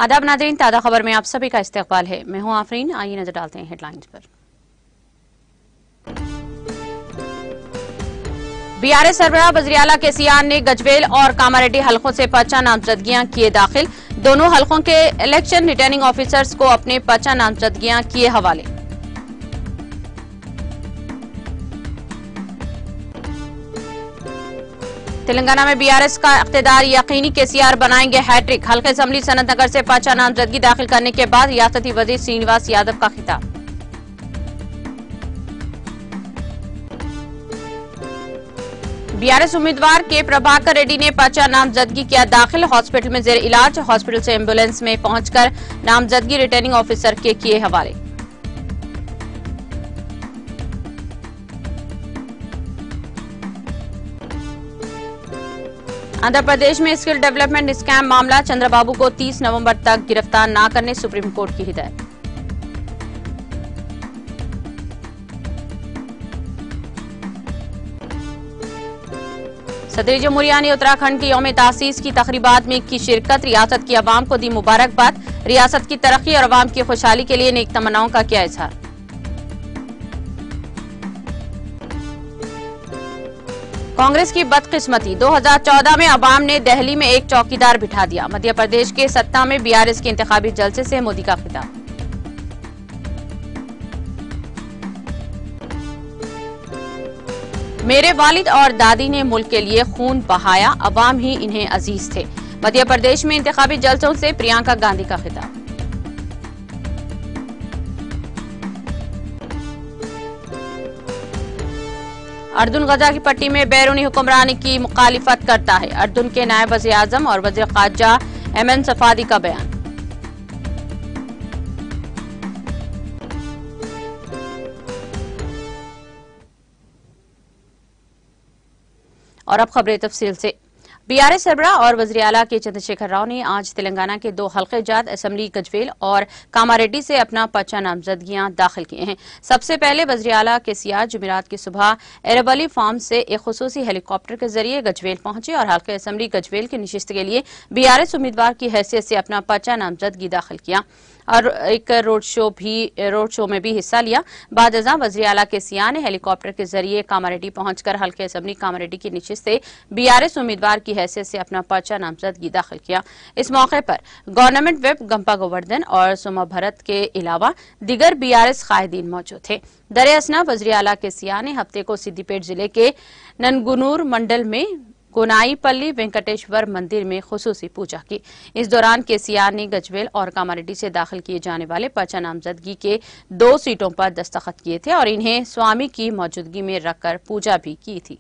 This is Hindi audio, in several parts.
आदाब नाज़रीन, ताज़ा खबर में आप सभी का इस्तकबाल है। मैं हूं आफरीन। आइए नजर डालते हैं हेडलाइंस पर। बीआरएस सरबराह वज़ीर आला केसीआर ने गजवेल और कामारेड्डी हलकों से पर्चा नामजदगियां किए दाखिल। दोनों हलकों के इलेक्शन रिटर्निंग ऑफिसर्स को अपने पर्चा नामजदगियां किए हवाले। तेलंगाना में बीआरएस का इख्तिदार यकीनी, केसीआर बनाएंगे हैट्रिक। हल्के असम्बली सनत नगर से पर्चा नामजदगी दाखिल करने के बाद रियासती वजीर श्रीनिवास यादव का खिताब। बीआरएस उम्मीदवार के प्रभाकर रेड्डी ने पर्चा नामजदगी किया दाखिल। हॉस्पिटल में जेर इलाज, हॉस्पिटल से एम्बुलेंस में पहुंचकर नामजदगी रिटर्निंग ऑफिसर के किए हवाले। आंध्र प्रदेश में स्किल डेवलपमेंट स्कैम मामला, चंद्रबाबू को 30 नवंबर तक गिरफ्तार न करने सुप्रीम कोर्ट की हिदायत। सदर जमहूरिया ने उत्तराखंड की यौम तासीस की तकरीबात में की शिरकत। रियासत की अवाम को दी मुबारकबाद। रियासत की तरक्की और अवाम की खुशहाली के लिए नेक तमन्नाओं का किया इजहार। कांग्रेस की बदकिस्मती, 2014 में अवाम ने दिल्ली में एक चौकीदार बिठा दिया। मध्य प्रदेश के सत्ता में बीआरएस के इंतखाबी जलसे से मोदी का खिताब। मेरे वालिद और दादी ने मुल्क के लिए खून बहाया, अवाम ही इन्हें अजीज थे। मध्य प्रदेश में इंतखाबी जलसों से प्रियंका गांधी का खिताब। अर्दुन गजा की पट्टी में बैरूनी हुक्मरानी की मुखालिफत करता है। अर्दुन के नायब वज़ीर आज़म और वज़ीर ख़ारजा एमएन सफादी का बयान। और अब खबरें तफसील से। बीआरएस सरबराह और वज़ीर आला के चंद्रशेखर राव ने आज तेलंगाना के 2 हल्के जात असम्बली गजवेल और कामारेड्डी से अपना पर्चा नामजदगियां दाखिल किए हैं। सबसे पहले वज़ीर आला केसीआर जुमेरात की सुबह एरेबली फार्म से एक खुसूसी हेलीकॉप्टर के जरिए गजवेल पहुंचे और हल्के असम्बली गजवेल की नशिस्त के लिए बीआरएस उम्मीदवार की हैसियत से अपना पर्चा नामजदगी दाखिल किया और एक रोड शो में भी हिस्सा लिया। बाद अज़ां वज़ीर आला केसीआर ने हेलीकॉप्टर के जरिए कामारेड्डी पहुंचकर हल्के असम्बली कामारेड्डी की नशिस्त से बीआरएस उम्मीदवार की हैसियत से अपना पर्चा नामजदगी दाखिल किया। इस मौके पर गवर्नमेंट विप गंपा गोवर्धन और सोमा भरत के अलावा दीगर बीआरएस कायदीन मौजूद थे। दरे असना वज़ीर आला केसीआर ने हफ्ते को सिद्दीपेट जिले के ननगुनूर मंडल में गोनाईपल्ली वेंकटेश्वर मंदिर में खुसूसी पूजा की। इस दौरान केसीआर ने गजवेल और कामारेड्डी से दाखिल किए जाने वाले पर्चा नामजदगी के 2 सीटों पर दस्तखत किए थे और इन्हें स्वामी की मौजूदगी में रखकर पूजा भी की थी।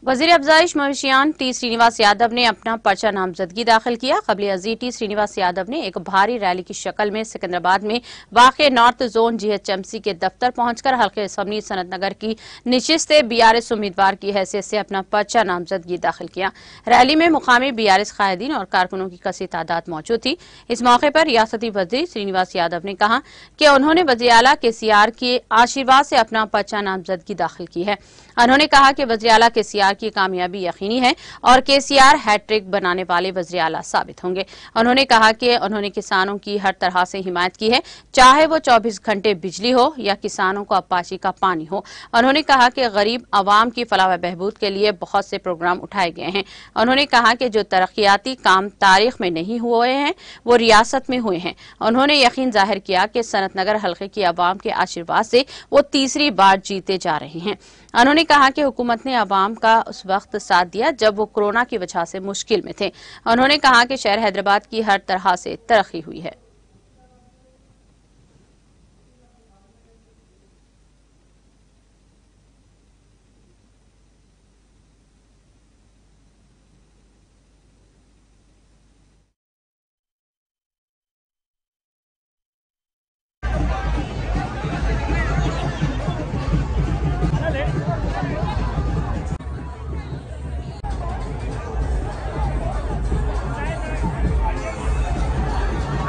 वजीर अफजाइश मवेशियान टी श्रीनिवास यादव ने अपना पर्चा नामजदगी दाखिल किया। कबले अजीज टी श्रीनिवास यादव ने एक भारी रैली की शक्ल में सिकंदराबाद में वाक़ नॉर्थ जोन जीएचएमसी के दफ्तर पहुंचकर हल्के असम्बली सनत नगर की नशिस्त बीआरएस उम्मीदवार की हैसियत से अपना पर्चा नामजदगी दाखिल किया। रैली में मुकामी बीआरएस कायदीन और कारकुनों की कसी तादाद मौजूद थी। इस मौके पर रियासती वजीर श्रीनिवास यादव ने कहा कि उन्होंने वज़ीर आला केसीआर के आशीर्वाद से अपना पर्चा नामजदगी दाखिल की है। उन्होंने कहा कि वज़ीर आला केसीआर की कामयाबी यकीनी है और केसीआर हैट्रिक बनाने वाले वज़ीर आला साबित होंगे। उन्होंने कहा कि उन्होंने किसानों की हर तरह से हिमायत की है, चाहे वो 24 घंटे बिजली हो या किसानों को अपाची का पानी हो। उन्होंने कहा कि गरीब आवाम की फलाह व बहबूद के लिए बहुत से प्रोग्राम उठाए गए हैं। उन्होंने कहा कि जो तरक्याती काम तारीख में नहीं हुए हैं वो रियासत में हुए हैं। उन्होंने यकीन जाहिर किया कि सनत नगर हल्के की आवाम के आशीर्वाद से वो तीसरी बार जीते जा रहे हैं। उन्होंने कहा कि हुकूमत ने आवाम का उस वक्त साथ दिया जब वो कोरोना की वजह से मुश्किल में थे। उन्होंने कहा कि शहर हैदराबाद की हर तरह से तरक्की हुई है।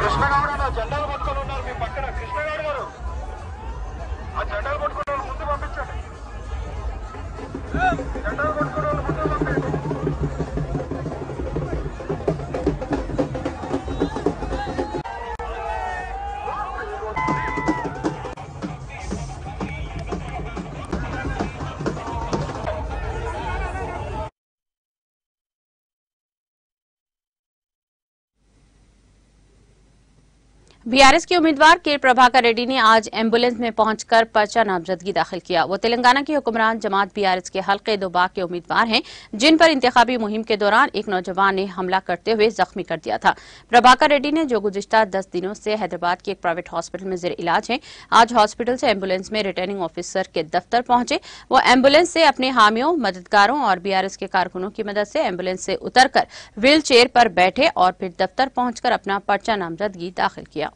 दुश्मन बीआरएस के उम्मीदवार के प्रभाकर रेड्डी ने आज एम्बुलेंस में पहुंचकर पर्चा नामजदगी दाखिल किया। वो तेलंगाना की हुक्मरान जमात बीआरएस के हल्के दोबाग के उम्मीदवार हैं, जिन पर इंतखाबी मुहिम के दौरान एक नौजवान ने हमला करते हुए जख्मी कर दिया था। प्रभाकर रेड्डी ने, जो गुज़िश्ता 10 दिनों से हैदराबाद के एक प्राइवेट हॉस्पिटल में जेर इलाज है, आज हॉस्पिटल से एम्बुलेंस में रिटर्निंग ऑफिसर के दफ्तर पहुंचे। वो एम्बुलेंस से अपने हामियों, मददगारों और बीआरएस के कारकुनों की मदद से एम्बुलेंस से उतरकर व्हील चेयर पर बैठे और फिर दफ्तर पहुंचकर अपना पर्चा नामजदगी दाखिल किया।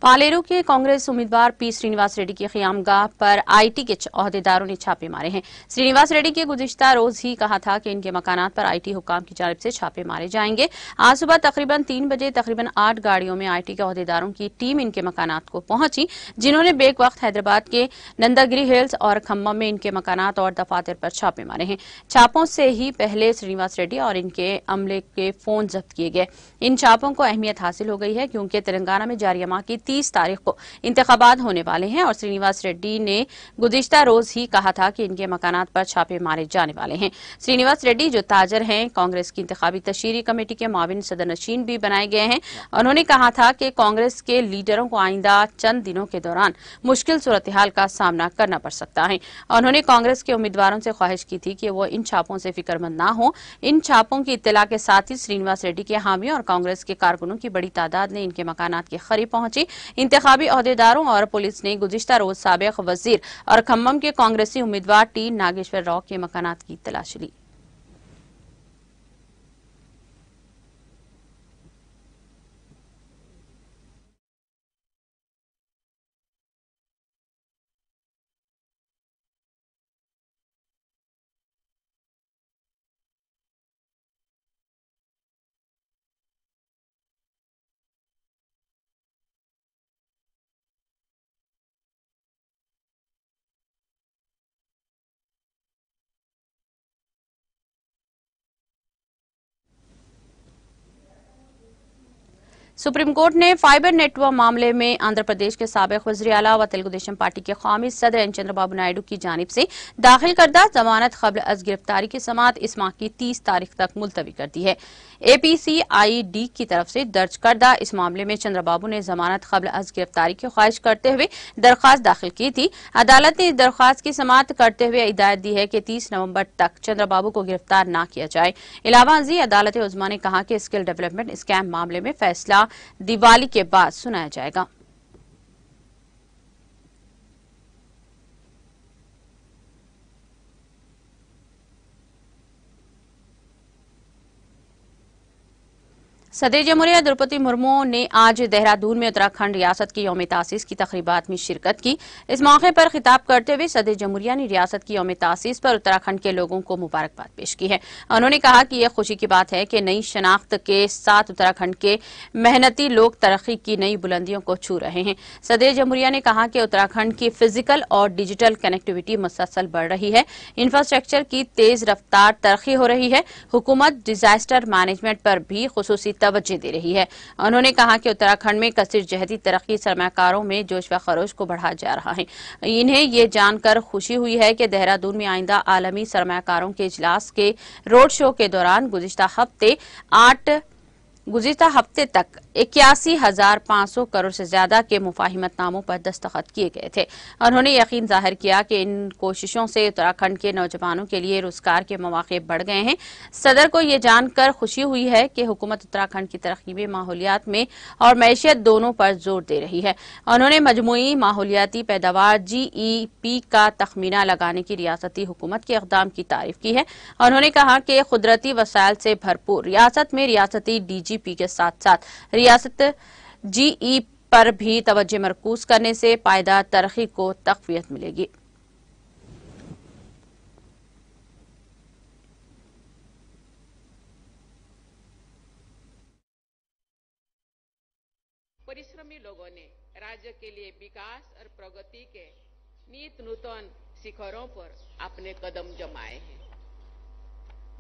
पालेरू के कांग्रेस उम्मीदवार पी श्रीनिवास रेड्डी की क़यामगाह पर आईटी के अहदेदारों ने छापे मारे हैं। श्रीनिवास रेड्डी के गुज़िश्ता रोज ही कहा था कि इनके मकानात पर आईटी हुक्काम की जानिब से छापे मारे जाएंगे। आज सुबह तकरीबन 3 बजे तकरीबन 8 गाड़ियों में आईटी के अहदेदारों की टीम इनके मकानात को पहुंची, जिन्होंने बेक वक्त हैदराबाद के नंदागिरी हिल्स और खम्मम में इनके मकानात और दफातर पर छापे मारे हैं। छापों से ही पहले श्रीनिवास रेड्डी और इनके अमले के फोन जब्त किए गए। इन छापों को अहमियत हासिल हो गई है क्योंकि तेलंगाना में जारी माह की 30 तारीख को इंतखाबात होने वाले हैं और श्रीनिवास रेड्डी ने गुज़िश्ता रोज ही कहा था कि इनके मकानात पर छापे मारे जाने वाले हैं। श्रीनिवास रेड्डी, जो ताजर हैं, कांग्रेस की इंतखाबी तशरीरी कमेटी के माविन सदर नशीन भी बनाए गए हैं। उन्होंने कहा था कि कांग्रेस के लीडरों को आइंदा चंद दिनों के दौरान मुश्किल सूरत हाल का सामना करना पड़ सकता है। उन्होंने कांग्रेस के उम्मीदवारों से ख्वाहिश की थी कि वो इन छापों से फिक्रमंद न हो। इन छापों की इत्तला के साथ ही श्रीनिवास रेड्डी के हामी और कांग्रेस के कारकुनों की बड़ी तादाद ने इनके मकानात के करीब पहुंची। इंतखाबी अहदेदारों और पुलिस ने गुज़िश्ता रोज साबिक वजीर और खम्मम के कांग्रेसी उम्मीदवार टी नागेश्वर राव के मकानात की तलाशी ली। सुप्रीम कोर्ट ने फाइबर नेटवर्क मामले में आंध्र प्रदेश के साबिक वज़ीर आला व तेलुगु देशम पार्टी के कौमी सदर एन चंद्रबाबू नायडू की जानिब से दाखिल करदा जमानत क़ब्ल अज़ गिरफ्तारी की समाअत इस माह की 30 तारीख तक मुलतवी कर दी है। APCID की तरफ से दर्ज करदा इस मामले में चंद्रबाबू ने जमानत क़ब्ल अज़ गिरफ्तारी की ख्वाहिश करते हुए दरख्वास्त दाखिल की थी। अदालत ने इस दरख्वास्त की समाअत करते हुए हिदायत दी है कि 30 नवंबर तक चंद्रबाबू को गिरफ्तार न किया जाए। इलावा अजी अदालत उज़्मा ने कहा कि स्किल डेवलपमेंट स्कैम मामले में फैसला दिवाली के बाद सुनाया जाएगा। सदर जमहूरिया द्रौपदी मुर्मू ने आज देहरादून में उत्तराखंड रियासत की यौम तासीस की तकरीबात में शिरकत की। इस मौके पर खिताब करते हुए सदर जमहूरिया ने रियासत की यौम तासीस पर उत्तराखंड के लोगों को मुबारकबाद पेश की है। उन्होंने कहा कि यह खुशी की बात है कि नई शनाख्त के साथ उत्तराखंड के मेहनती लोग तरक्की की नई बुलंदियों को छू रहे हैं। सदर जमहूरिया ने कहा कि उत्तराखंड की फिजिकल और डिजिटल कनेक्टिविटी मुसलसल बढ़ रही है, इंफ्रास्ट्रक्चर की तेज रफ्तार तरक्की हो रही है, हुकूमत डिजास्टर मैनेजमेंट पर भी खुसूसी तवज्जो दे रही है। उन्होंने कहा कि उत्तराखंड में कसीर जहती तरक्की सरमाकारों में जोश व खरोश को बढ़ा जा रहा है। इन्हें ये जानकर खुशी हुई है कि देहरादून में आइंदा आलमी सरमाकारों के इजलास के रोड शो के दौरान गुज़िश्ता हफ्ते 8 गुज़िश्ता हफ्ते तक 81,500 करोड़ से ज्यादा के मुफाहिमतनामों पर दस्तखत किए गए थे। उन्होंने यकीन जाहिर किया कि इन कोशिशों से उत्तराखंड के नौजवानों के लिए रोजगार के मौके बढ़ गए हैं। सदर को ये जानकर खुशी हुई है कि हुकूमत उत्तराखंड की तरक्की में माहौलियात में और मैशियत दोनों पर जोर दे रही है। उन्होंने मजमूई माहौलियाती पैदावार GEP का तखमीना लगाने की रियासती हुकूमत के इक़दाम की तारीफ की है। उन्होंने कहा कि कुदरती वसाइल से भरपूर रियासत में रियासती DGP के साथ साथ रियासत GE पर भी तवज्जो मरकूज करने से पायदार तरक्की को तक़वियत मिलेगी। परिश्रमी लोगों ने राज्य के लिए विकास और प्रगति के नित नूतन शिखरों पर अपने कदम जमाए हैं।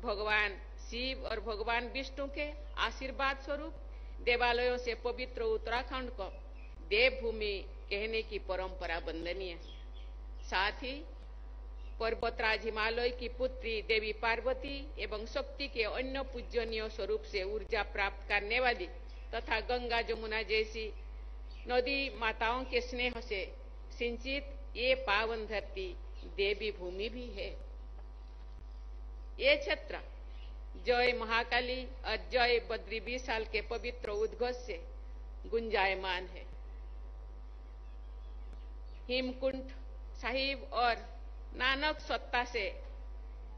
भगवान शिव और भगवान विष्णु के आशीर्वाद स्वरूप देवालयों से पवित्र उत्तराखंड को देवभूमि कहने की परंपरा वंदनीय है। साथ ही पर्वतराज हिमालय की पुत्री देवी पार्वती एवं शक्ति के अन्य पूजनीय स्वरूप से ऊर्जा प्राप्त करने वाली तथा गंगा जमुना जैसी नदी माताओं के स्नेह से सिंचित ये पावन धरती देवी भूमि भी है। ये क्षेत्र जय महाकाली और जय बद्री विशाल के पवित्र उद्घोष से गुंजायमान है। हिमकुंड साहिब और नानक सत्ता से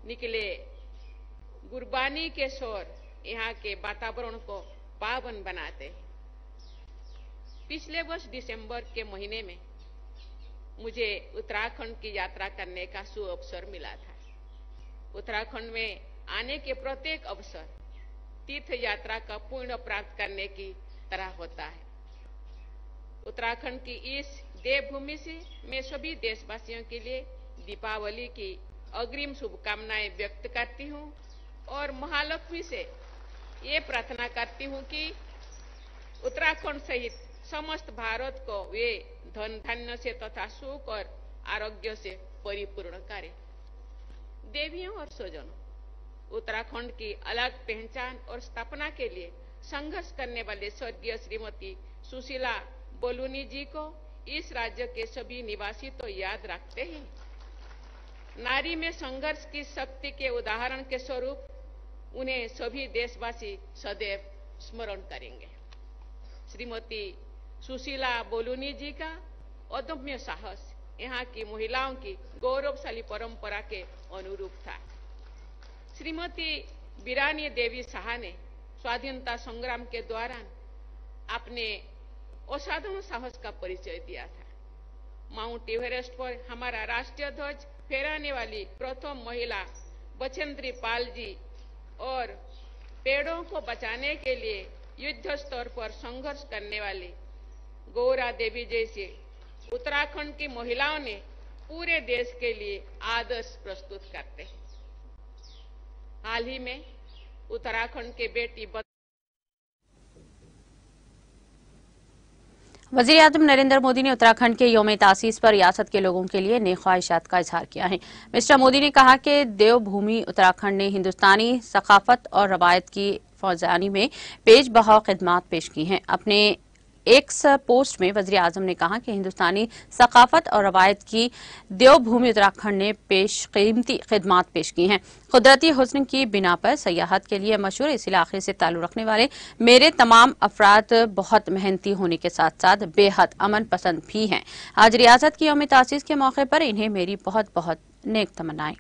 निकले गुरबानी के स्वर यहाँ के वातावरण को पावन बनाते हैं। पिछले वर्ष दिसंबर के महीने में मुझे उत्तराखंड की यात्रा करने का सुअवसर मिला था। उत्तराखंड में आने के प्रत्येक अवसर तीर्थ यात्रा का पुण्य प्राप्त करने की तरह होता है। उत्तराखंड की इस देवभूमि से मैं सभी देशवासियों के लिए दीपावली की अग्रिम शुभकामनाएं व्यक्त करती हूं और महालक्ष्मी से ये प्रार्थना करती हूं कि उत्तराखंड सहित समस्त भारत को वे धन धान्य से तथा सुख और आरोग्य से परिपूर्ण करे। देवियों और स्वजनों, उत्तराखंड की अलग पहचान और स्थापना के लिए संघर्ष करने वाले स्वर्गीय श्रीमती सुशीला बोलूनी जी को इस राज्य के सभी निवासी तो याद रखते हैं। नारी में संघर्ष की शक्ति के उदाहरण के स्वरूप उन्हें सभी देशवासी सदैव स्मरण करेंगे। श्रीमती सुशीला बोलूनी जी का अदम्य साहस यहाँ की महिलाओं की गौरवशाली परंपरा के अनुरूप था। श्रीमती बीरानी देवी साहा ने स्वाधीनता संग्राम के दौरान अपने असाधारण साहस का परिचय दिया था। माउंट एवरेस्ट पर हमारा राष्ट्रीय ध्वज फहराने वाली प्रथम महिला बचेंद्री पाल जी और पेड़ों को बचाने के लिए युद्ध स्तर पर संघर्ष करने वाली गौरा देवी जैसे उत्तराखंड की महिलाओं ने पूरे देश के लिए आदर्श प्रस्तुत करते हैं। हाल ही में उत्तराखंड के बेटी वज़ीर-ए-आज़म नरेंद्र मोदी ने उत्तराखंड के यौम तासीस पर रियासत के लोगों के लिए नेक ख्वाहिशात का इजहार किया है। मिस्टर मोदी ने कहा कि देवभूमि उत्तराखंड ने हिंदुस्तानी सकाफत और रवायत की फौजानी में पेश बहाव खिदमात पेश की हैं। अपने एक्स पोस्ट में वज़ीर-ए-आज़म ने कहा कि हिंदुस्तानी सकाफत और रवायत की देवभूमि उत्तराखंड ने कीमती खिदमात पेश की हैं। कुदरती हुस्न की बिना पर सयाहत के लिए मशहूर इस इलाके से ताल्लुक़ रखने वाले मेरे तमाम अफराद बहुत मेहनती होने के साथ साथ बेहद अमन पसंद भी हैं। आज रियासत की यौम तासीस के मौके पर इन्हें मेरी बहुत बहुत नेक तमन्नाएं।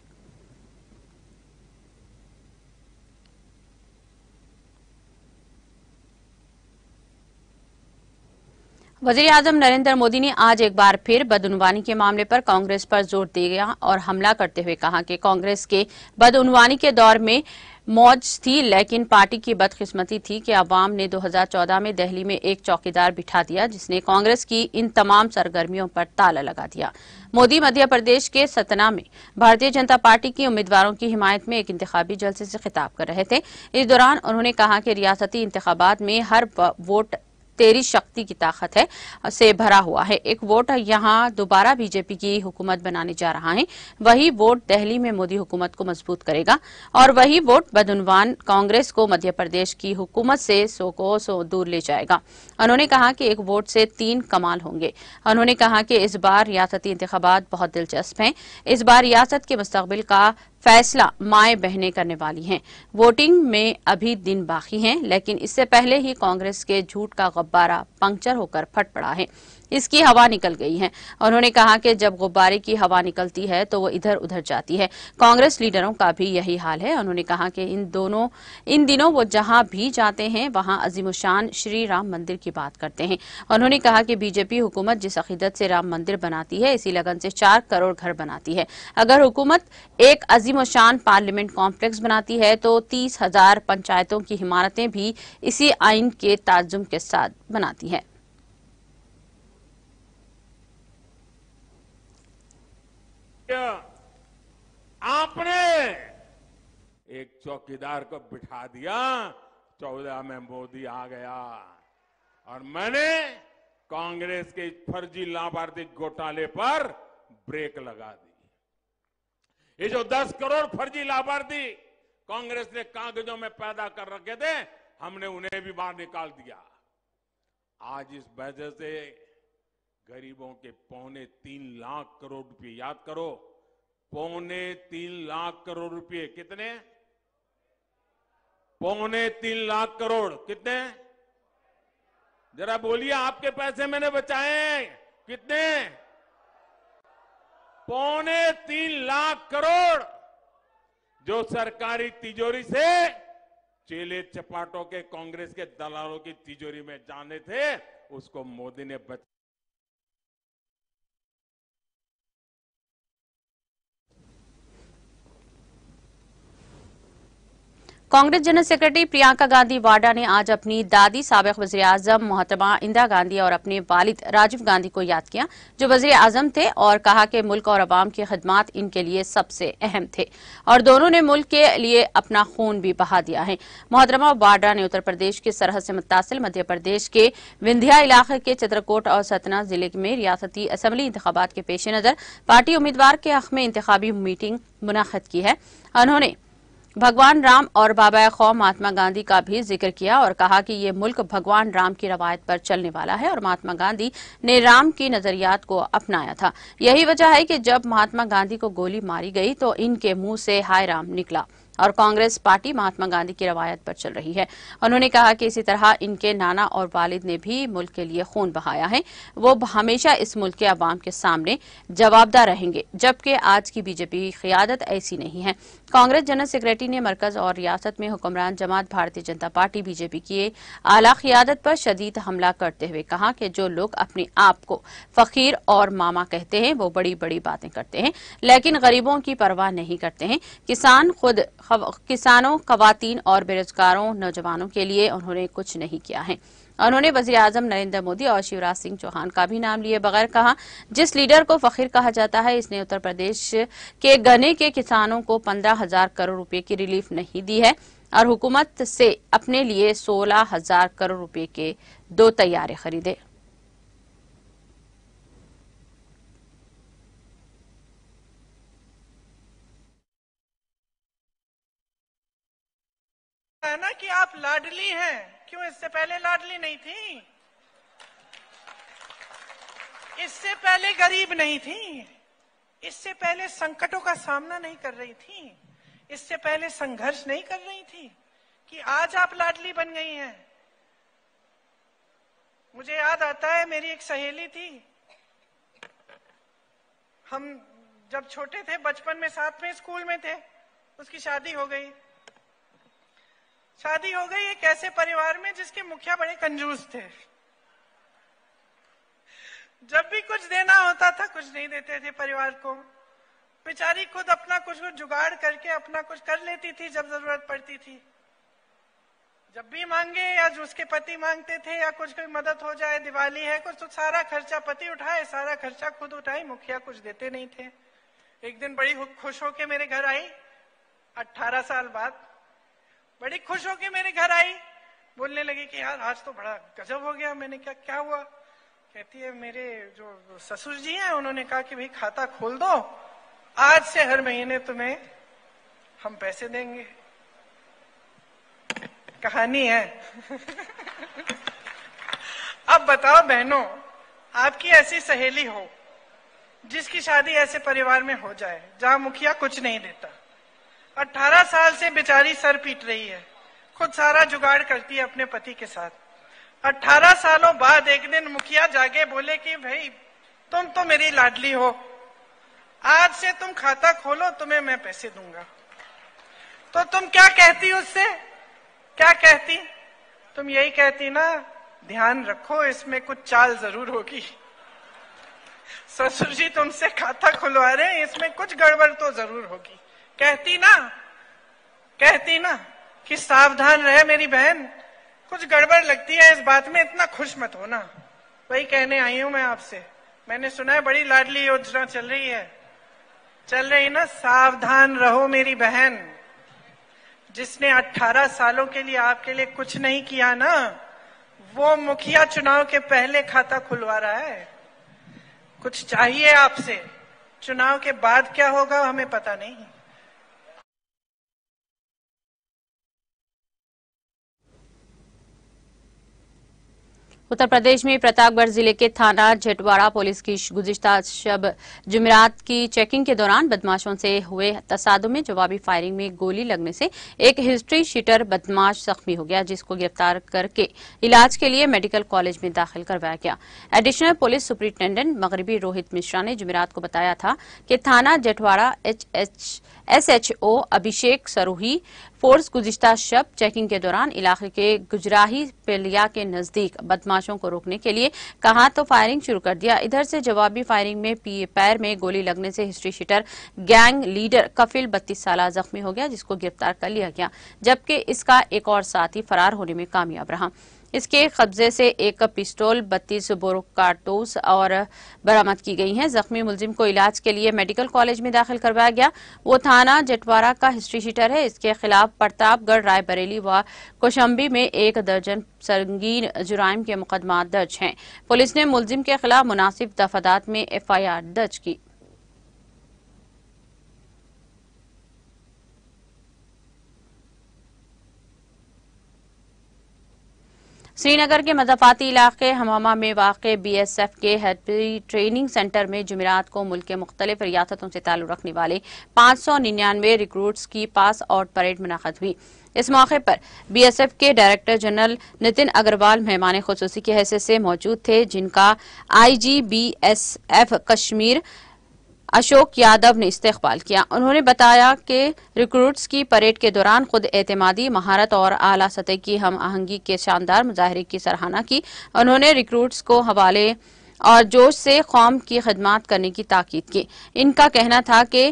वज़ीर-ए-आज़म नरेंद्र मोदी ने आज एक बार फिर बदउनवानी के मामले पर कांग्रेस पर जोर दिया और हमला करते हुए कहा कि कांग्रेस के बदउनवानी के दौर में मौज थी, लेकिन पार्टी की बदकिस्मती थी कि अवाम ने 2014 में दिल्ली में एक चौकीदार बिठा दिया जिसने कांग्रेस की इन तमाम सरगर्मियों पर ताला लगा दिया। मोदी मध्य प्रदेश के सतना में भारतीय जनता पार्टी की उम्मीदवारों की हिमायत में एक इंतखाबी जलसे से खिताब कर रहे थे। इस दौरान उन्होंने कहा कि रियासती इंतखाबात में हर वोट तेरी शक्ति की ताकत है से भरा हुआ है। एक वोट यहां दोबारा बीजेपी की हुकूमत बनाने जा रहा है, वही वोट दिल्ली में मोदी हुकूमत को मजबूत करेगा और वही वोट बदउनवान कांग्रेस को मध्य प्रदेश की हुकूमत से सौ दूर ले जाएगा। उन्होंने कहा कि एक वोट से 3 कमाल होंगे। उन्होंने कहा कि इस बार रियासती इंतखाबात बहुत दिलचस्प हैं। इस बार रियासत के मुस्तकबिल का फैसला माएं बहनें करने वाली हैं। वोटिंग में अभी दिन बाकी हैं, लेकिन इससे पहले ही कांग्रेस के झूठ का गुब्बारा पंक्चर होकर फट पड़ा है। इसकी हवा निकल गई है। उन्होंने कहा कि जब गुब्बारे की हवा निकलती है तो वो इधर उधर जाती है। कांग्रेस लीडरों का भी यही हाल है। उन्होंने कहा कि इन दिनों वो जहां भी जाते हैं वहां अजीमुशान श्री राम मंदिर की बात करते हैं। उन्होंने कहा कि बीजेपी हुकूमत जिस अकीदत से राम मंदिर बनाती है, इसी लगन से 4 करोड़ घर बनाती है। अगर हुकूमत एक अजीमुशान पार्लियामेंट कॉम्प्लेक्स बनाती है तो 30,000 पंचायतों की इमारतें भी इसी आइन के ताजुम के साथ बनाती है। आपने एक चौकीदार को बिठा दिया, 14 में मोदी आ गया और मैंने कांग्रेस के फर्जी लाभार्थी घोटाले पर ब्रेक लगा दी। ये जो 10 करोड़ फर्जी लाभार्थी कांग्रेस ने कागजों में पैदा कर रखे थे, हमने उन्हें भी बाहर निकाल दिया। आज इस वजह से गरीबों के 3.25 लाख करोड़ रुपए, याद करो 3.25 लाख करोड़ रुपए, कितने? 3.25 लाख करोड़, कितने? जरा बोलिए, आपके पैसे मैंने बचाए कितने? 3.25 लाख करोड़ जो सरकारी तिजोरी से चेले चपाटों के कांग्रेस के दलालों की तिजोरी में जाने थे, उसको मोदी ने बचा। कांग्रेस जनरल सेक्रेटरी प्रियंका गांधी वाड्रा ने आज अपनी दादी साबिक वज़ीर आज़म मोहतरमा इंदिरा गांधी और अपने वालिद राजीव गांधी को याद किया, जो वज़ीर आज़म थे, और कहा कि मुल्क और अवाम की खिदमत इनके लिए सबसे अहम थे और दोनों ने मुल्क के लिए अपना खून भी बहा दिया है। मोहतरमा वाड्रा ने उत्तर प्रदेश की सरहद से मुत्तासिल मध्य प्रदेश के विंध्या इलाके के चित्रकूट और सतना जिले में रियासती असम्बली इंतखाबात के पेश नजर पार्टी उम्मीदवार के हक में इंतखाबी मीटिंग मुनअक्किद की है। उन्होंने भगवान राम और बाबा कौम महात्मा गांधी का भी जिक्र किया और कहा कि ये मुल्क भगवान राम की रवायत पर चलने वाला है और महात्मा गांधी ने राम की नजरियात को अपनाया था। यही वजह है कि जब महात्मा गांधी को गोली मारी गई तो इनके मुंह से हाय राम निकला और कांग्रेस पार्टी महात्मा गांधी की रवायत पर चल रही है। उन्होंने कहा कि इसी तरह इनके नाना और वालिद ने भी मुल्क के लिए खून बहाया है। वो हमेशा इस मुल्क के अवाम के सामने जवाबदार रहेंगे, जबकि आज की बीजेपी क़ियादत ऐसी नहीं है। कांग्रेस जनरल सेक्रेटरी ने मरकज और रियासत में हुक्मरान जमात भारतीय जनता पार्टी बीजेपी की आला क़ियादत पर शदीद हमला करते हुए कहा कि जो लोग अपने आप को फकीर और मामा कहते हैं वो बड़ी बड़ी बातें करते हैं, लेकिन गरीबों की परवाह नहीं करते हैं। किसानों, खवातीन और बेरोजगारों नौजवानों के लिए उन्होंने कुछ नहीं किया है। उन्होंने वज़ीर आज़म नरेंद्र मोदी और शिवराज सिंह चौहान का भी नाम लिए बगैर कहा, जिस लीडर को फकीर कहा जाता है, इसने उत्तर प्रदेश के गन्ने के किसानों को 15,000 करोड़ रुपए की रिलीफ नहीं दी है और हुकूमत से अपने लिए 16,000 करोड़ रुपए के 2 तैयारे खरीदे। है ना कि आप लाडली हैं, क्यों इससे पहले लाडली नहीं थी? इससे पहले गरीब नहीं थी, इससे पहले संकटों का सामना नहीं कर रही थी, इससे पहले संघर्ष नहीं कर रही थी कि आज आप लाडली बन गई हैं। मुझे याद आता है, मेरी एक सहेली थी, हम जब छोटे थे बचपन में साथ में स्कूल में थे, उसकी शादी हो गई एक ऐसे परिवार में जिसके मुखिया बड़े कंजूस थे। जब भी कुछ देना होता था कुछ नहीं देते थे परिवार को। बेचारी खुद अपना कुछ जुगाड़ करके अपना कुछ कर लेती थी जब जरूरत पड़ती थी। जब भी मांगे या जो उसके पति मांगते थे या कुछ कोई मदद हो जाए, दिवाली है कुछ, तो सारा खर्चा पति उठाए, सारा खर्चा खुद उठाए, मुखिया कुछ देते नहीं थे। एक दिन बड़ी खुश होके मेरे घर आई, 18 साल बाद बड़ी खुश होके मेरे घर आई बोलने लगी कि यार आज तो बड़ा गजब हो गया। मैंने क्या क्या हुआ? कहती है मेरे जो ससुर जी हैं उन्होंने कहा कि भाई खाता खोल दो, आज से हर महीने तुम्हें हम पैसे देंगे। कहानी है। अब बताओ बहनों, आपकी ऐसी सहेली हो जिसकी शादी ऐसे परिवार में हो जाए जहां मुखिया कुछ नहीं देता, 18 साल से बेचारी सर पीट रही है, खुद सारा जुगाड़ करती है अपने पति के साथ। 18 सालों बाद एक दिन मुखिया जागे, बोले कि भाई तुम तो मेरी लाडली हो, आज से तुम खाता खोलो, तुम्हें मैं पैसे दूंगा। तो तुम क्या कहती उससे? क्या कहती? तुम यही कहती ना, ध्यान रखो इसमें कुछ चाल जरूर होगी। ससुर जी तुमसे खाता खुलवा रहे हैं, इसमें कुछ गड़बड़ तो जरूर होगी। कहती ना, कहती ना कि सावधान रहे मेरी बहन, कुछ गड़बड़ लगती है इस बात में, इतना खुश मत होना। वही कहने आई हूं मैं आपसे। मैंने सुना है बड़ी लाडली योजना चल रही है, चल रही ना, सावधान रहो मेरी बहन। जिसने 18 सालों के लिए आपके लिए कुछ नहीं किया ना, वो मुखिया चुनाव के पहले खाता खुलवा रहा है। कुछ चाहिए आपसे, चुनाव के बाद क्या होगा हमें पता नहीं। उत्तर प्रदेश में प्रतापगढ़ जिले के थाना जेटवाड़ा पुलिस की गुज़िश्ता शब जुमेरात की चेकिंग के दौरान बदमाशों से हुए तसादुम में जवाबी फायरिंग में गोली लगने से एक हिस्ट्री शीटर बदमाश जख्मी हो गया, जिसको गिरफ्तार करके इलाज के लिए मेडिकल कॉलेज में दाखिल करवाया गया। एडिशनल पुलिस सुपरिंटेंडेंट मगरबी रोहित मिश्रा ने जुमेरात को बताया था कि थाना जेटवाड़ा SHO अभिषेक सरूही फोर्स गुज़िश्ता शब चेकिंग के दौरान इलाके के गुजराही पेलिया के नजदीक बदमाशों को रोकने के लिए कहा तो फायरिंग शुरू कर दिया। इधर से जवाबी फायरिंग में पैर में गोली लगने से history sheeter gang leader Kafeel 32 साल जख्मी हो गया, जिसको गिरफ्तार कर लिया गया, जबकि इसका एक और साथी फरार होने में कामयाब रहा। इसके कब्जे से एक पिस्तौल, 32 बोर कारतूस और बरामद की गई हैं। जख्मी मुलजिम को इलाज के लिए मेडिकल कॉलेज में दाखिल करवाया गया। वो थाना जेटवाड़ा का हिस्ट्री शीटर है। इसके खिलाफ प्रतापगढ़, रायबरेली व कौशाम्बी में 1 दर्जन संगीन जुराइम के मुकदमा दर्ज हैं। पुलिस ने मुलजिम के खिलाफ मुनासिब दफादात में FIR दर्ज की। श्रीनगर के मज़ाफ़ाती इलाके हमामा में वाक़े BSF के हेडरी ट्रेनिंग सेंटर में जुमेरात को मुल्क के मुख्तलिफ रियासतों से ताल्लुक़ रखने वाले 599 रिक्रूट्स की पास आउट परेड मुनक़्क़द हुई। इस मौके पर BSF के डायरेक्टर जनरल नितिन अग्रवाल मेहमान खुसूसी की हैसियत से मौजूद थे, जिनका IG BSF कश्मीर अशोक यादव ने इस्तकबाल किया। उन्होंने बताया कि रिक्रूट्स की परेड के दौरान खुद एतमादी, महारत और आला सतह की हम आहंगी के शानदार मुजाहरे की सराहना की। उन्होंने रिक्रूट्स को हवाले और जोश से कौम की खिदमत करने की ताकीद की। इनका कहना था कि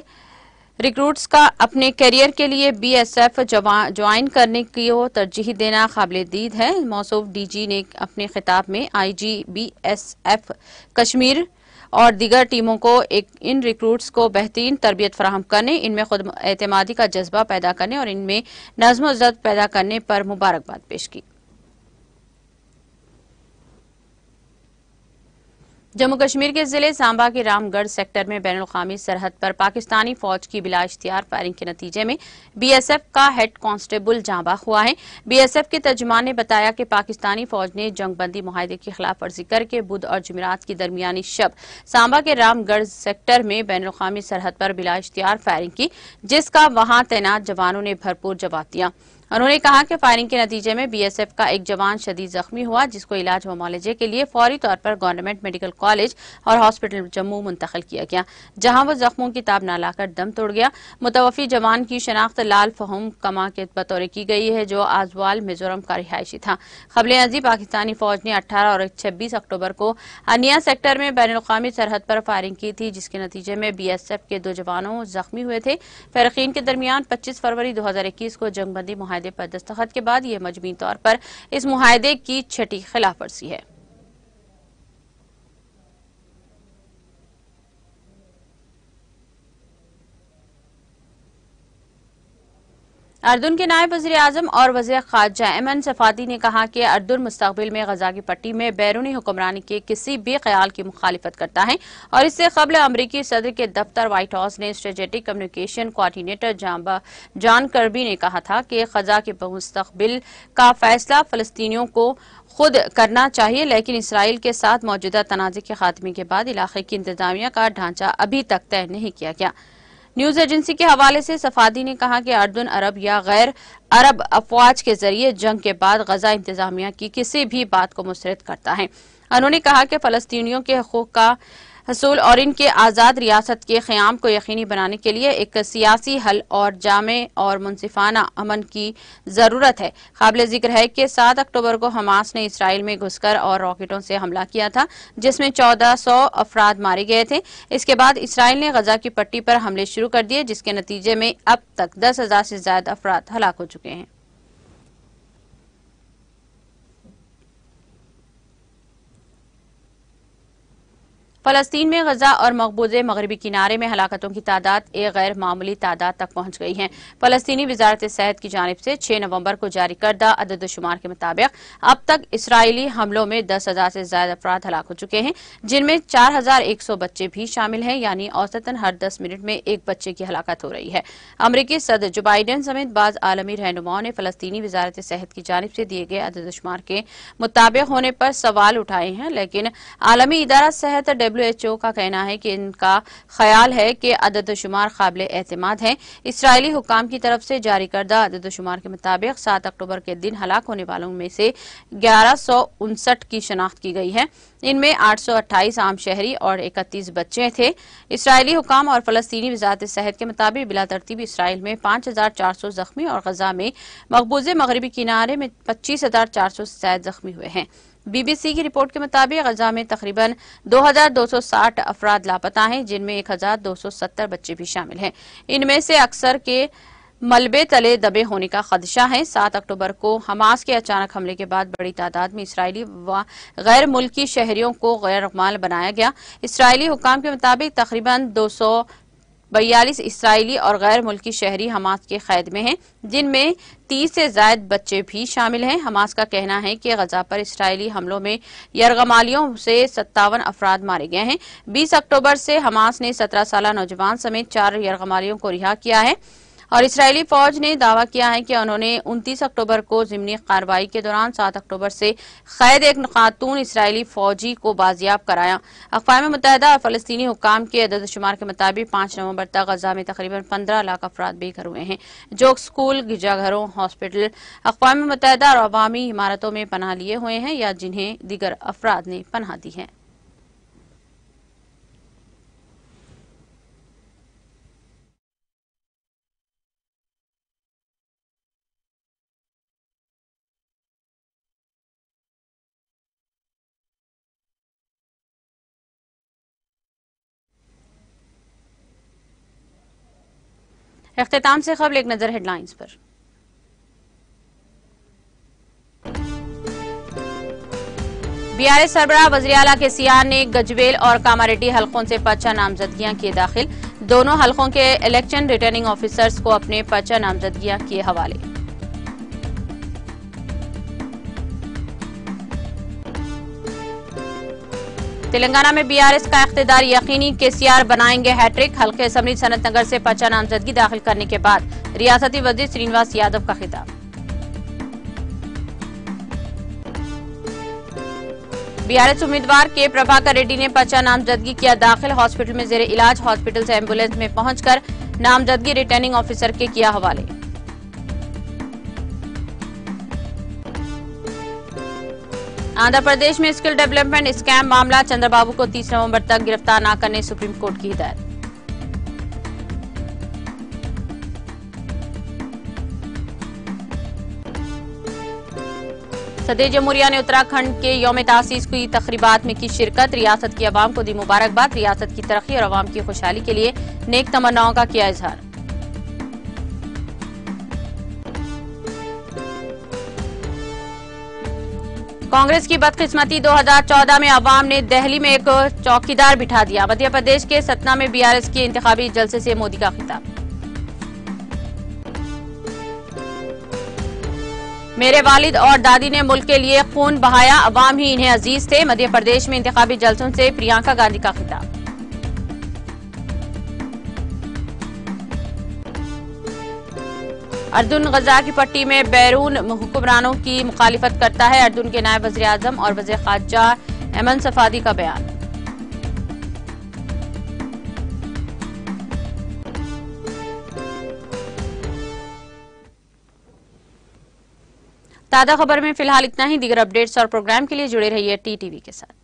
रिक्रूट्स का अपने करियर के लिए BSF ज्वाइन करने की तरजीह देना काबिल दीद है। मौसूफ DG ने अपने खिताब में IG BSF कश्मीर और दीगर टीमों को इन रिक्रूट्स को बेहतरीन तरबियत फराहम करने, इनमें खुद एतमादी का जज्बा पैदा करने और इनमें नज़्म व ज़ब्त पैदा करने पर मुबारकबाद पेश की। जम्मू कश्मीर के जिले सांबा के रामगढ़ सेक्टर में बैनुल-अक़वामी सरहद पर पाकिस्तानी फौज की बिला इख्तियार फायरिंग के नतीजे में BSF का हेड कांस्टेबल जांबाग हुआ है। BSF के तर्जुमान ने बताया कि पाकिस्तानी फौज ने जंगबंदी मुआहदे की खिलाफ वर्जी करके बुध और जुमेरात की दरमियानी शब सांबा के रामगढ़ सेक्टर में बैनुल-अक़वामी सरहद पर बिला इख्तियार फायरिंग की, जिसका वहां तैनात जवानों ने भरपूर जवाब दिया। उन्होंने कहा कि फायरिंग के नतीजे में BSF का एक जवान शदीद जख्मी हुआ, जिसको इलाज व मुआलजे के लिए फौरी तौर पर गवर्नमेंट मेडिकल कॉलेज और हॉस्पिटल जम्मू मुंतकिल किया गया, जहां वो जख्मों की ताब न लाकर दम तोड़ गया। मुतवफ़ी जवान की शनाख्त लाल फहम कमा के बतौर की गई है, जो आजवाल मिजोरम का रिहायशी था। खबरें अजी पाकिस्तानी फौज ने 18 और 26 अक्टूबर को अनिया सेक्टर में बैनुल-अक़वामी सरहद पर फायरिंग की थी, जिसके नतीजे में BSF के 2 जवानों जख्मी हुए थे। फरीकीन के दरमियान 25 फरवरी 2021 को जंगबंदी मुआहदे पर दस्तखत के बाद यह मजमूई तौर पर इस मुआहदे की 6ठी खिलाफ वर्जी है। अर्दुन के नायब वज़ीर आज़म और वज़ीर ख़ारजा एमन सफादी ने कहा कि अर्दुन मुस्तक़बिल में गजा की पट्टी में बैरूनी हुक्मरानी के किसी भी ख्याल की मुखालिफत करता है और इससे कबल अमरीकी सदर के दफ्तर व्हाइट हाउस ने strategic communication coordinator John Kirby ने कहा था कि गजा के मुस्तक़बिल का फैसला फ़लस्तीनियों को खुद करना चाहिए, लेकिन इसराइल के साथ मौजूदा तनाज़े के खात्मे के बाद इलाके की इंतजामिया का ढांचा अभी तक तय नहीं किया गया। न्यूज एजेंसी के हवाले से सफादी ने कहा कि अर्दुन अरब या गैर अरब अफवाज के जरिए जंग के बाद गजा इंतजामिया की किसी भी बात को मुस्तरद करता है। उन्होंने कहा कि फलस्तीनियों के हकूक का हसूल और इनके आज़ाद रियासत के क़याम को यकीनी बनाने के लिए एक सियासी हल और जामे और मुनसिफाना अमन की ज़रूरत है। काबिल जिक्र है कि 7 अक्टूबर को हमास ने इसराइल में घुसकर और रॉकेटों से हमला किया था, जिसमें 1400 अफराद मारे गए थे। इसके बाद इसराइल ने गजा की पट्टी पर हमले शुरू कर दिए, जिसके नतीजे में अब तक 10,000 से ज्यादा अफराद हलाक हो चुके हैं। फलस्तीन में गजा और मकबूजे मगरबी किनारे में हलाकतों की तादाद एक गैर मामूली तादाद तक पहुंच गई है। फलस्तीनी वजारत सेहत की जानिब से 6 नवंबर को जारी करदा अदद-ओ-शुमार के मुताबिक अब तक इसराइली हमलों में 10,000 से ज्यादा अफराद हलाक हो चुके हैं, जिनमें 4,100 बच्चे भी शामिल हैं, यानी औसतन हर 10 मिनट में एक बच्चे की हलाकत हो रही है। अमरीकी सदर जो बाइडेन समेत बाज आलमी रहनुमाओं ने फलस्तीनी वजारत सेहत की जानिब से दिए गए अदद-ओ-शुमार के मुताबिक होने पर सवाल उठाए हैं, लेकिन आलमी इदारा सेहत WHO का कहना है कि इनका ख्याल है कि अदद-ओ-शुमार काबिल एतमाद है। इसराइली हुकाम की तरफ से जारी करदा अदद-ओ-शुमार के मुताबिक 7 अक्टूबर के दिन हलाक होने वालों में से 1159 की शनाख्त की गई है। इनमें 828 आम शहरी और 31 बच्चे थे। इसराइली हुकाम और फलस्तीनी वजारत सेहत के मुताबिक बिला तरतीब इसराइल में 5,400 जख्मी और गजा में मकबूजे मगरबी किनारे में 25,400 से ज्यादा जख्मी हुए हैं। BBC की रिपोर्ट के मुताबिक गजा में तकरीबन 2,260 अफराद लापता हैं, जिनमें 1,270 बच्चे भी शामिल हैं। इनमें से अक्सर के मलबे तले दबे होने का खदशा है। 7 अक्टूबर को हमास के अचानक हमले के बाद बड़ी तादाद में इसराइली व गैर मुल्की शहरियों को गैर माल बनाया गया। इसराइली हुकाम के मुताबिक तकरीबन 242 इसराइली और गैर मुल्की शहरी हमास के कैद में हैं, जिनमें 30 से ज्यादा बच्चे भी शामिल हैं। हमास का कहना है कि गजा पर इसराइली हमलों में यरगमालियों से 57 अफराद मारे गए हैं। 20 अक्टूबर से हमास ने 17 साल नौजवान समेत 4 यरगमालियों को रिहा किया है और इसराइली फौज ने दावा किया है कि उन्होंने 29 अक्टूबर को जिमनी कार्रवाई के दौरान 7 अक्टूबर से कैद एक खातून इसराइली फौजी को बाजियाब कराया। अक़वाम मुत्तहिदा और फलस्तीनी हुकाम के अदद-ओ-शुमार के मुताबिक 5 नवंबर तक गजा में तकरीबन 15 लाख अफराद बेघर हुए हैं, जो स्कूल, गिरजाघरों, हॉस्पिटल, अक़वाम मुत्तहिदा और अवामी इमारतों में पनाह लिए हुए हैं या जिन्हें दीगर अफराद ने पनाह दी है। इख्तिताम से क़ब्ल एक नजर हेडलाइंस पर। BRS सरबराह वज़ीर आला के सियार ने गजवेल और कामारेड्डी हलकों से पर्चा नामजदगियां किए दाखिल। दोनों हलकों के इलेक्शन रिटर्निंग ऑफिसर्स को अपने पर्चा नामजदगियां किए हवाले। तेलंगाना में BRS का इख्तिदार यकीनी, KCR बनाएंगे हैट्रिक। हल्के असम्बली सनत नगर से पर्चा नामजदगी दाखिल करने के बाद रियासती वज़ीर श्रीनिवास यादव का खिताब। BRS उम्मीदवार के प्रभाकर रेड्डी ने पर्चा नामजदगी किया दाखिल। हॉस्पिटल में जेरे इलाज, हॉस्पिटल से एम्बुलेंस में पहुंचकर नामजदगी रिटर्निंग ऑफिसर के किया हवाले। आंध्र प्रदेश में स्किल डेवलपमेंट स्कैम मामला, चंद्रबाबू को 30 नवंबर तक गिरफ्तार न करने सुप्रीम कोर्ट की हिदायत। सदर जमहूरिया ने उत्तराखंड के यौम तासीस की तकरीबात में की शिरकत। रियासत की अवाम को दी मुबारकबाद। रियासत की तरक्की और अवाम की खुशहाली के लिए नेक तमन्नाओं का किया इजहार। कांग्रेस की बदकिस्मती, 2014 में अवाम ने दिल्ली में एक चौकीदार बिठा दिया। मध्य प्रदेश के सतना में BRS के इंतखाबी जलसे से मोदी का खिताब। मेरे वालिद और दादी ने मुल्क के लिए खून बहाया, अवाम ही इन्हें अजीज थे। मध्य प्रदेश में इंतखाबी जलसों से प्रियंका गांधी का खिताब। अर्जुन गजा की पट्टी में बैरून हुक्मरानों की मुखालिफत करता है। अर्जुन के नायब वज़ीर आज़म और वज़ीर ख़ारजा एमन सफादी का बयान। ताज़ा खबर में फिलहाल इतना ही। दीगर अपडेट्स और प्रोग्राम के लिए जुड़े रहिए टीटीवी के साथ।